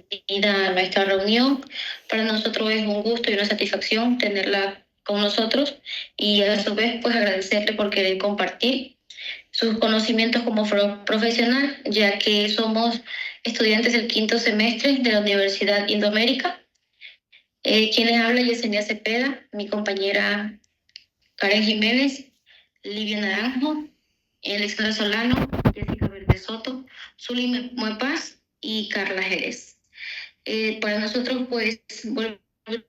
bienvenida a nuestra reunión. Para nosotros es un gusto y una satisfacción tenerla con nosotros y a su vez pues agradecerle por querer compartir sus conocimientos como profesional, ya que somos estudiantes del quinto semestre de la Universidad Indoamérica. Quienes habla Yesenia Cepeda, mi compañera Karen Jiménez, Livia Naranjo, Alexandra Solano, Jessica Verde Soto, Zully Muepaz y Carla Jerez. Para nosotros, pues,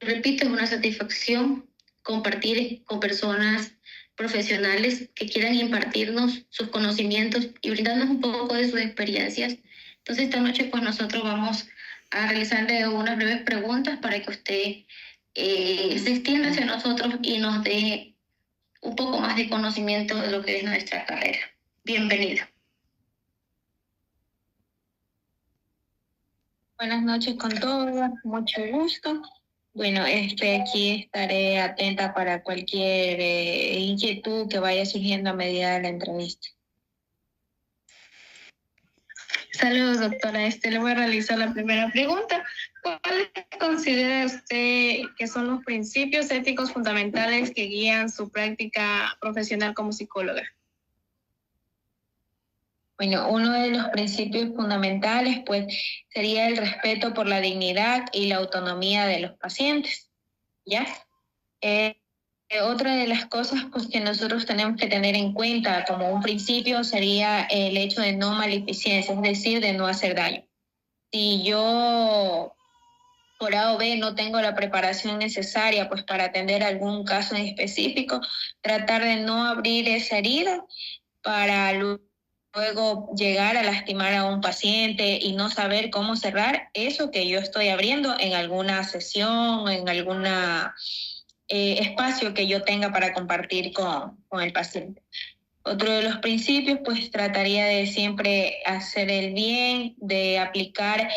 repito, es una satisfacción compartir con personas profesionales que quieran impartirnos sus conocimientos y brindarnos un poco de sus experiencias. Entonces, esta noche, pues, nosotros vamos a realizarle unas breves preguntas para que usted se extienda hacia nosotros y nos dé un poco más de conocimiento de lo que es nuestra carrera. Bienvenido. Buenas noches con todos, mucho gusto. Bueno, aquí estaré atenta para cualquier inquietud que vaya surgiendo a medida de la entrevista. Saludos, doctora. Le voy a realizar la primera pregunta. ¿Cuáles considera usted que son los principios éticos fundamentales que guían su práctica profesional como psicóloga? Bueno, uno de los principios fundamentales, pues, sería el respeto por la dignidad y la autonomía de los pacientes, ¿ya? Otra de las cosas, pues, que nosotros tenemos que tener en cuenta como un principio sería el hecho de no maleficencia, es decir, de no hacer daño. Si yo por A o B no tengo la preparación necesaria, pues, para atender algún caso en específico, tratar de no abrir esa herida para luego llegar a lastimar a un paciente y no saber cómo cerrar eso que yo estoy abriendo en alguna sesión, en alguna espacio que yo tenga para compartir con el paciente. Otro de los principios, pues, trataría de siempre hacer el bien, de aplicar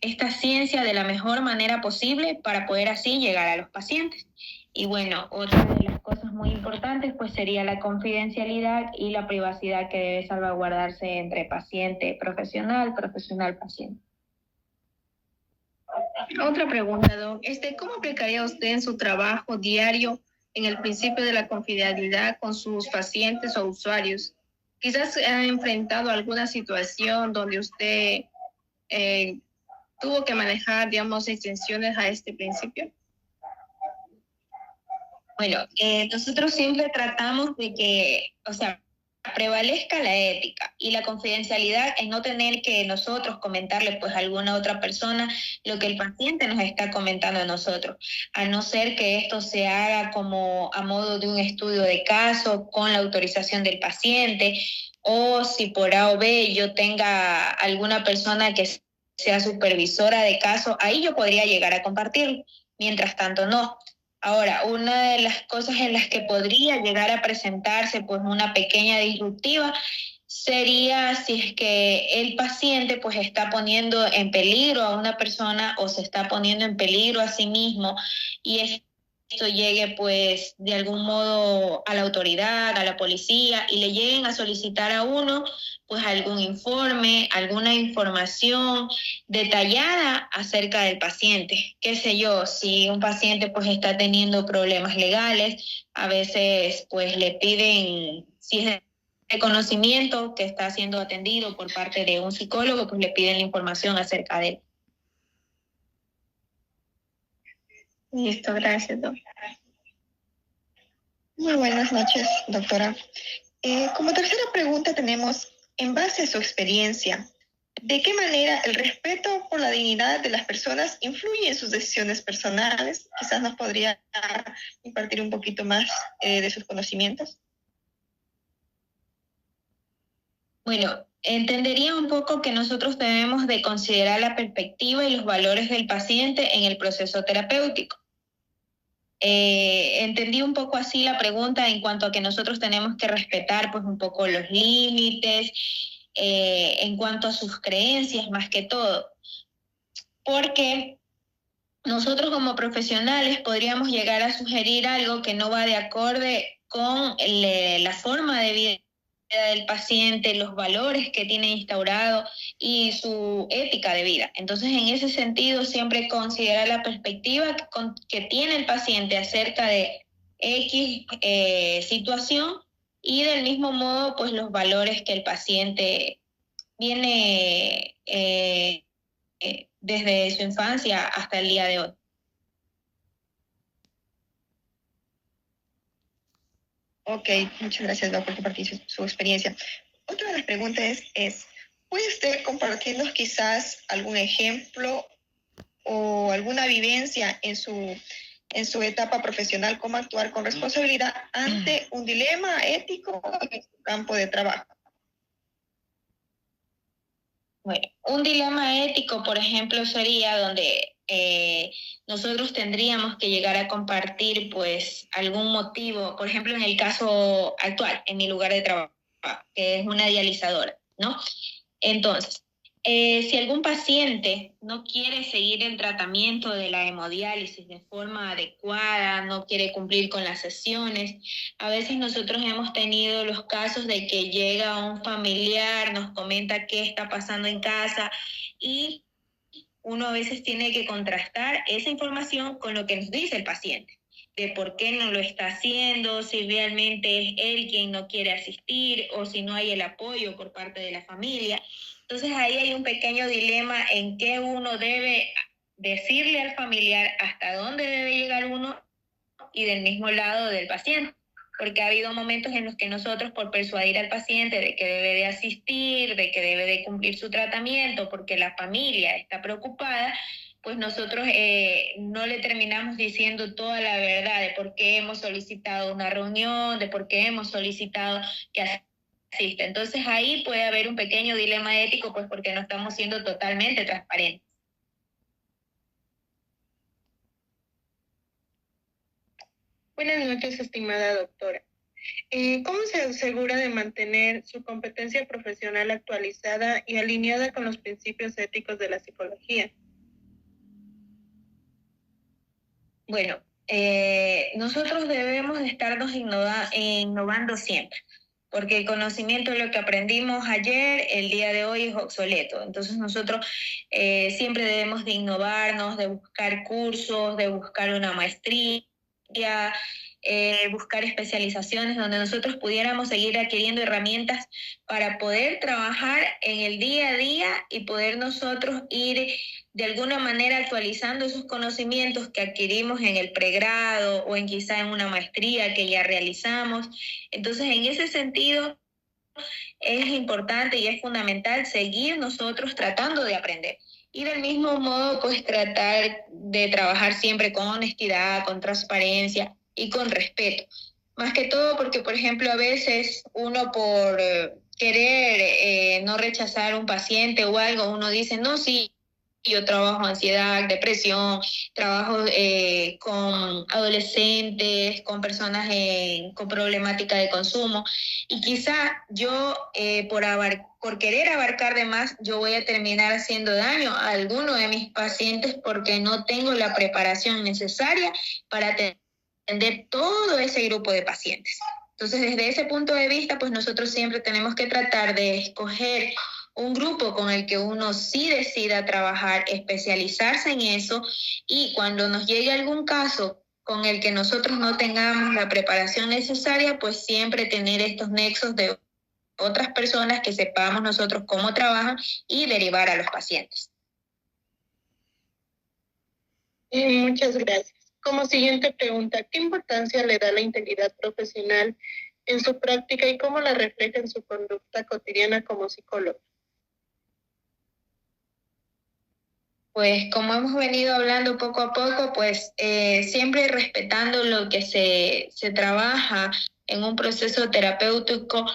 esta ciencia de la mejor manera posible para poder así llegar a los pacientes. Y bueno, otra de las cosas muy importantes, pues, sería la confidencialidad y la privacidad que debe salvaguardarse entre paciente profesional, profesional paciente. Otra pregunta, Doc. ¿Cómo aplicaría usted en su trabajo diario en el principio de la confidencialidad con sus pacientes o usuarios? Quizás ha enfrentado alguna situación donde usted tuvo que manejar, digamos, extensiones a este principio. Bueno, nosotros siempre tratamos de que, prevalezca la ética y la confidencialidad en no tener que nosotros comentarle, pues, a alguna otra persona lo que el paciente nos está comentando a nosotros, a no ser que esto se haga como a modo de un estudio de caso con la autorización del paciente, o si por A o B yo tenga alguna persona que sea supervisora de caso, ahí yo podría llegar a compartirlo, mientras tanto no. Ahora, una de las cosas en las que podría llegar a presentarse, pues, una pequeña disruptiva sería si es que el paciente, pues, está poniendo en peligro a una persona o se está poniendo en peligro a sí mismo, y esto llegue, pues, de algún modo a la autoridad, a la policía, y le lleguen a solicitar a uno, pues, algún informe, alguna información detallada acerca del paciente. Qué sé yo, si un paciente, pues, está teniendo problemas legales, a veces, pues, le piden, si es de conocimiento que está siendo atendido por parte de un psicólogo, pues le piden la información acerca de él. Listo, gracias, doctora. Muy buenas noches, doctora. Como tercera pregunta tenemos, en base a su experiencia, ¿de qué manera el respeto por la dignidad de las personas influye en sus decisiones personales? Quizás nos podría impartir un poquito más de sus conocimientos. Bueno, entendería un poco que nosotros debemos de considerar la perspectiva y los valores del paciente en el proceso terapéutico. Entendí un poco así la pregunta en cuanto a que nosotros tenemos que respetar, pues, un poco los límites, en cuanto a sus creencias más que todo, porque nosotros como profesionales podríamos llegar a sugerir algo que no va de acorde con la forma de vida del paciente, los valores que tiene instaurado y su ética de vida. Entonces, en ese sentido, siempre considerar la perspectiva que tiene el paciente acerca de X situación y del mismo modo, pues los valores que el paciente viene desde su infancia hasta el día de hoy. Ok, muchas gracias, Doc, por compartir su experiencia. Otra de las preguntas es, ¿puede usted compartirnos quizás algún ejemplo o alguna vivencia en su etapa profesional, cómo actuar con responsabilidad ante un dilema ético en su campo de trabajo? Bueno, un dilema ético, por ejemplo, sería donde nosotros tendríamos que llegar a compartir pues algún motivo, por ejemplo, en el caso actual, en mi lugar de trabajo, que es una dializadora, ¿no? Entonces, si algún paciente no quiere seguir el tratamiento de la hemodiálisis de forma adecuada, no quiere cumplir con las sesiones, a veces nosotros hemos tenido los casos de que llega un familiar, nos comenta qué está pasando en casa y uno a veces tiene que contrastar esa información con lo que nos dice el paciente, de por qué no lo está haciendo, si realmente es él quien no quiere asistir o si no hay el apoyo por parte de la familia. Entonces ahí hay un pequeño dilema en qué uno debe decirle al familiar hasta dónde debe llegar uno y del mismo lado del paciente. Porque ha habido momentos en los que nosotros, por persuadir al paciente de que debe de asistir, de que debe de cumplir su tratamiento, porque la familia está preocupada, pues nosotros no le terminamos diciendo toda la verdad de por qué hemos solicitado una reunión, de por qué hemos solicitado que asista. Entonces ahí puede haber un pequeño dilema ético, pues porque no estamos siendo totalmente transparentes. Buenas noches, estimada doctora. ¿Cómo se asegura de mantener su competencia profesional actualizada y alineada con los principios éticos de la psicología? Bueno, nosotros debemos de estarnos innovando siempre, porque el conocimiento de lo que aprendimos ayer, el día de hoy es obsoleto. Entonces nosotros siempre debemos de innovarnos, de buscar cursos, de buscar una maestría, buscar especializaciones donde nosotros pudiéramos seguir adquiriendo herramientas para poder trabajar en el día a día y poder nosotros ir de alguna manera actualizando esos conocimientos que adquirimos en el pregrado o en quizá en una maestría que ya realizamos. Entonces, en ese sentido, es importante y es fundamental seguir nosotros tratando de aprender. Y del mismo modo, pues tratar de trabajar siempre con honestidad, con transparencia y con respeto. Más que todo porque, por ejemplo, a veces uno por querer no rechazar a un paciente o algo, uno dice, no, sí, yo trabajo ansiedad, depresión, trabajo con adolescentes, con personas con problemática de consumo y quizá yo por querer abarcar de más, yo voy a terminar haciendo daño a alguno de mis pacientes porque no tengo la preparación necesaria para atender todo ese grupo de pacientes. Entonces, desde ese punto de vista, pues nosotros siempre tenemos que tratar de escoger un grupo con el que uno sí decida trabajar, especializarse en eso y cuando nos llegue algún caso con el que nosotros no tengamos la preparación necesaria, pues siempre tener estos nexos de otras personas que sepamos nosotros cómo trabajan y derivar a los pacientes. Muchas gracias. Como siguiente pregunta, ¿qué importancia le da la integridad profesional en su práctica y cómo la refleja en su conducta cotidiana como psicólogo? Pues como hemos venido hablando poco a poco, pues siempre respetando lo que se trabaja en un proceso terapéutico,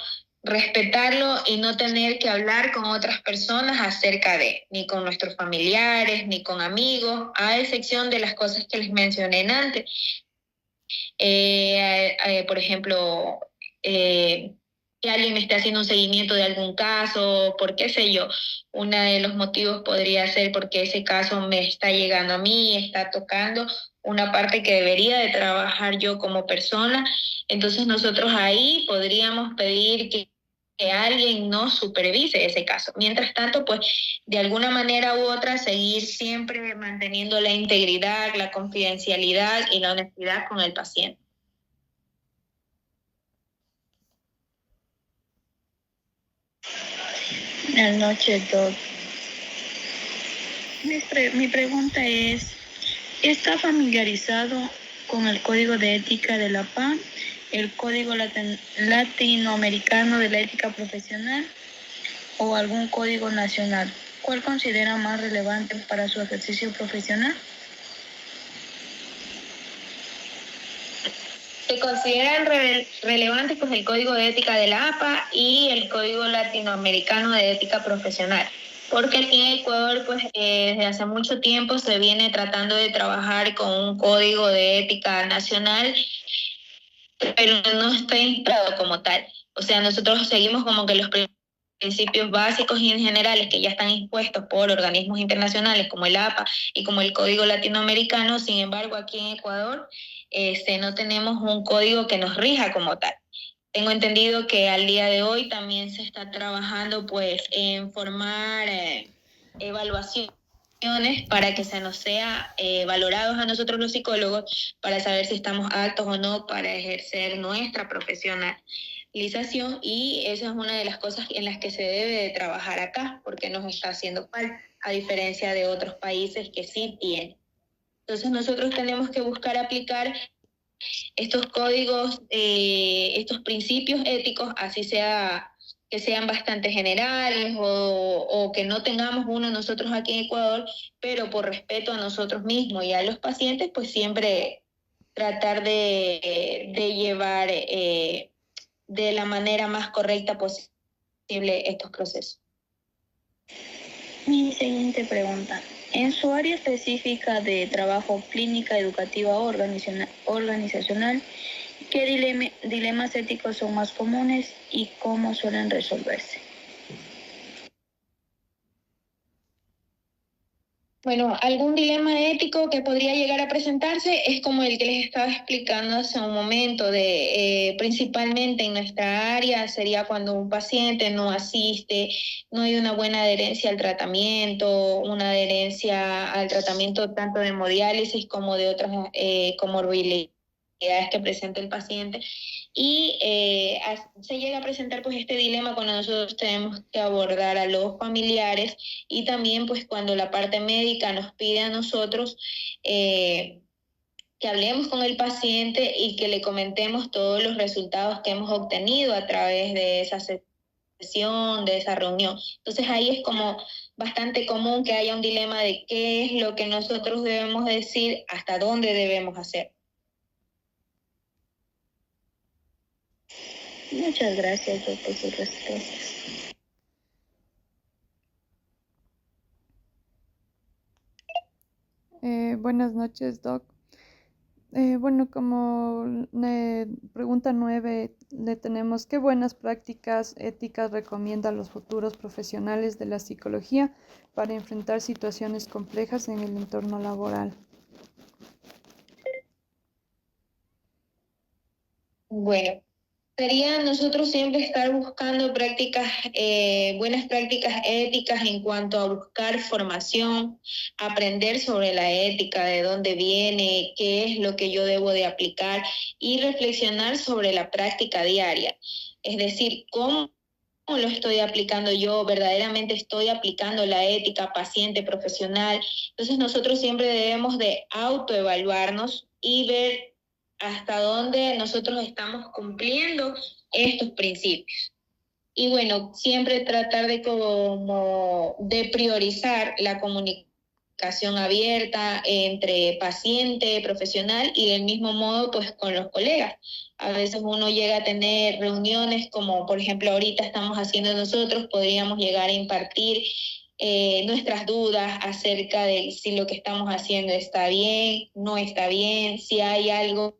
respetarlo y no tener que hablar con otras personas acerca de, ni con nuestros familiares, ni con amigos, a excepción de las cosas que les mencioné antes. Por ejemplo, que alguien me esté haciendo un seguimiento de algún caso, por qué sé yo. Uno de los motivos podría ser porque ese caso me está llegando a mí, está tocando una parte que debería de trabajar yo como persona. Entonces nosotros ahí podríamos pedir que que alguien nos supervise ese caso. Mientras tanto, pues de alguna manera u otra seguir siempre manteniendo la integridad, la confidencialidad y la honestidad con el paciente. Buenas noches, Doc. Mi pregunta es, ¿está familiarizado con el Código de Ética de la PA, el Código Latinoamericano de la Ética Profesional o algún código nacional? ¿Cuál considera más relevante para su ejercicio profesional? Se consideran relevantes pues el Código de Ética de la APA y el Código Latinoamericano de Ética Profesional, porque aquí en Ecuador pues desde hace mucho tiempo se viene tratando de trabajar con un Código de Ética nacional, pero no está instaurado como tal. O sea, nosotros seguimos como que los principios básicos y generales que ya están impuestos por organismos internacionales como el APA y como el Código Latinoamericano. Sin embargo, aquí en Ecuador no tenemos un código que nos rija como tal. Tengo entendido que al día de hoy también se está trabajando pues en formar evaluaciones para que se nos sea valorados a nosotros los psicólogos para saber si estamos aptos o no para ejercer nuestra profesionalización, y esa es una de las cosas en las que se debe de trabajar acá porque nos está haciendo falta, a diferencia de otros países que sí tienen. Entonces nosotros tenemos que buscar aplicar estos códigos, estos principios éticos, así sea que sean bastante generales o que no tengamos uno nosotros aquí en Ecuador, pero por respeto a nosotros mismos y a los pacientes, pues siempre tratar de llevar de la manera más correcta posible estos procesos. Mi siguiente pregunta. En su área específica de trabajo, clínica, educativa o organizacional, ¿qué dilemas éticos son más comunes y cómo suelen resolverse? Bueno, algún dilema ético que podría llegar a presentarse es como el que les estaba explicando hace un momento, principalmente en nuestra área sería cuando un paciente no asiste, no hay una buena adherencia al tratamiento, una adherencia al tratamiento tanto de hemodiálisis como de otras comorbilidades que presenta el paciente. Y se llega a presentar pues este dilema cuando nosotros tenemos que abordar a los familiares, y también pues cuando la parte médica nos pide a nosotros que hablemos con el paciente y que le comentemos todos los resultados que hemos obtenido a través de esa sesión, de esa reunión. Entonces ahí es como bastante común que haya un dilema de qué es lo que nosotros debemos decir, hasta dónde debemos hacer. Muchas gracias, Doc, por sus respuestas. Buenas noches, Doc. Bueno, como pregunta 9 le tenemos, ¿qué buenas prácticas éticas recomienda a los futuros profesionales de la psicología para enfrentar situaciones complejas en el entorno laboral? Bueno, sería nosotros siempre estar buscando buenas prácticas éticas en cuanto a buscar formación, aprender sobre la ética, de dónde viene, qué es lo que yo debo de aplicar y reflexionar sobre la práctica diaria. Es decir, cómo lo estoy aplicando yo, verdaderamente estoy aplicando la ética paciente profesional. Entonces nosotros siempre debemos de autoevaluarnos y ver hasta dónde nosotros estamos cumpliendo estos principios. Y bueno, siempre tratar de priorizar la comunicación abierta entre paciente, profesional y del mismo modo pues con los colegas. A veces uno llega a tener reuniones como por ejemplo ahorita estamos haciendo nosotros, podríamos llegar a impartir nuestras dudas acerca de si lo que estamos haciendo está bien, no está bien, si hay algún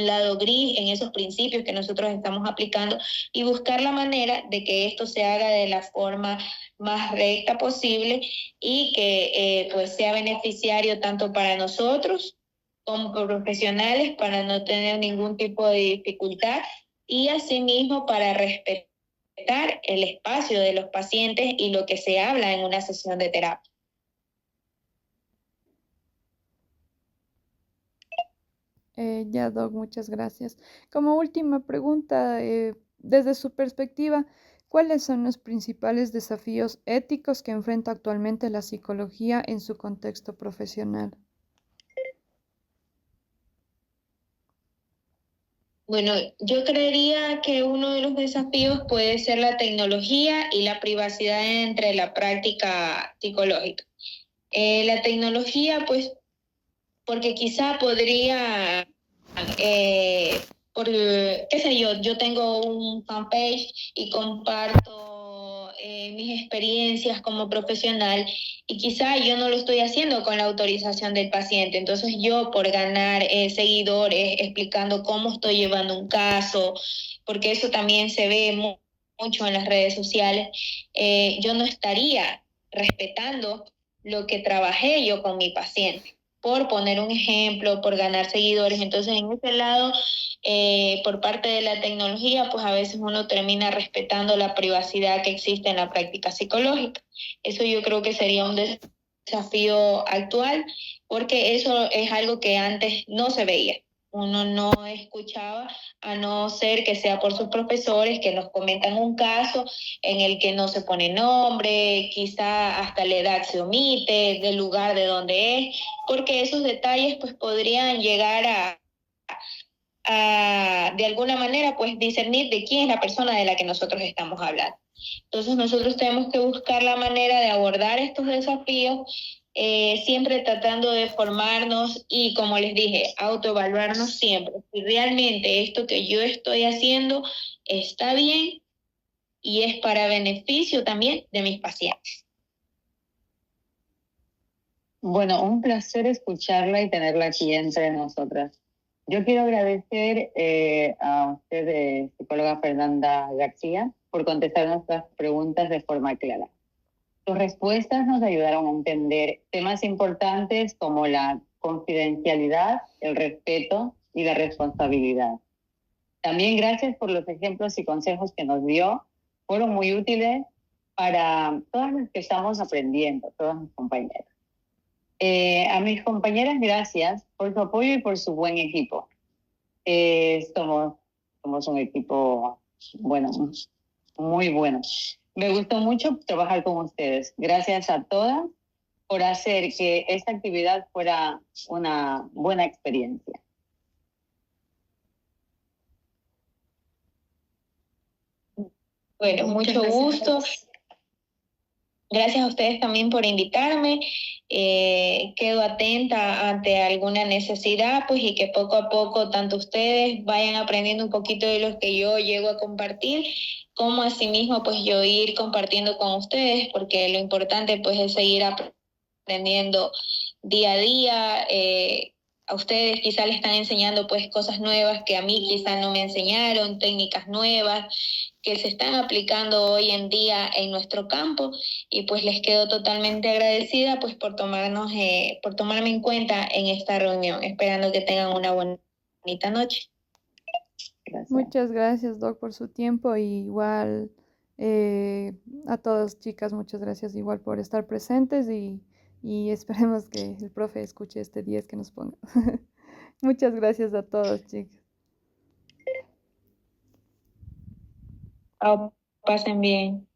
lado gris en esos principios que nosotros estamos aplicando, y buscar la manera de que esto se haga de la forma más recta posible y que pues sea beneficiario tanto para nosotros como profesionales, para no tener ningún tipo de dificultad, y asimismo para respetar respetar el espacio de los pacientes y lo que se habla en una sesión de terapia. Ya, Doc, muchas gracias. Como última pregunta, desde su perspectiva, ¿cuáles son los principales desafíos éticos que enfrenta actualmente la psicología en su contexto profesional? Bueno, yo creería que uno de los desafíos puede ser la tecnología y la privacidad entre la práctica psicológica. La tecnología, pues, porque quizá podría, qué sé yo tengo un fanpage y comparto mis experiencias como profesional y quizá yo no lo estoy haciendo con la autorización del paciente. Entonces yo por ganar seguidores explicando cómo estoy llevando un caso, porque eso también se ve mucho en las redes sociales, yo no estaría respetando lo que trabajé yo con mi paciente por poner un ejemplo, por ganar seguidores. Entonces, en ese lado, por parte de la tecnología, pues a veces uno termina respetando la privacidad que existe en la práctica psicológica. Eso yo creo que sería un desafío actual, porque eso es algo que antes no se veía. Uno no escuchaba, a no ser que sea por sus profesores que nos comentan un caso en el que no se pone nombre, quizá hasta la edad se omite, del lugar de donde es, porque esos detalles pues podrían llegar a de alguna manera pues discernir de quién es la persona de la que nosotros estamos hablando. Entonces nosotros tenemos que buscar la manera de abordar estos desafíos, siempre tratando de formarnos y, como les dije, autoevaluarnos siempre. Si realmente esto que yo estoy haciendo está bien y es para beneficio también de mis pacientes. Bueno, un placer escucharla y tenerla aquí entre nosotras. Yo quiero agradecer a usted, psicóloga Fernanda García, por contestar nuestras preguntas de forma clara. Sus respuestas nos ayudaron a entender temas importantes como la confidencialidad, el respeto y la responsabilidad. También gracias por los ejemplos y consejos que nos dio. Fueron muy útiles para todas las que estamos aprendiendo, todas mis compañeras. A mis compañeras, gracias por su apoyo y por su buen equipo. Somos un equipo, bueno, muy bueno. Me gustó mucho trabajar con ustedes. Gracias a todas por hacer que esta actividad fuera una buena experiencia. Bueno, mucho gusto. Gracias a ustedes también por invitarme. Quedo atenta ante alguna necesidad, pues, y que poco a poco tanto ustedes vayan aprendiendo un poquito de lo que yo llego a compartir, como asimismo, pues, yo ir compartiendo con ustedes, porque lo importante, pues, es seguir aprendiendo día a día. A ustedes quizá les están enseñando, pues, cosas nuevas que a mí quizá no me enseñaron, técnicas nuevas que se están aplicando hoy en día en nuestro campo, y pues les quedo totalmente agradecida pues por tomarme en cuenta en esta reunión, esperando que tengan una bonita noche. Gracias. Muchas gracias, Doc, por su tiempo y igual a todas chicas, muchas gracias igual por estar presentes y esperemos que el profe escuche este 10 que nos ponga. Muchas gracias a todos, chicas. Pasen bien.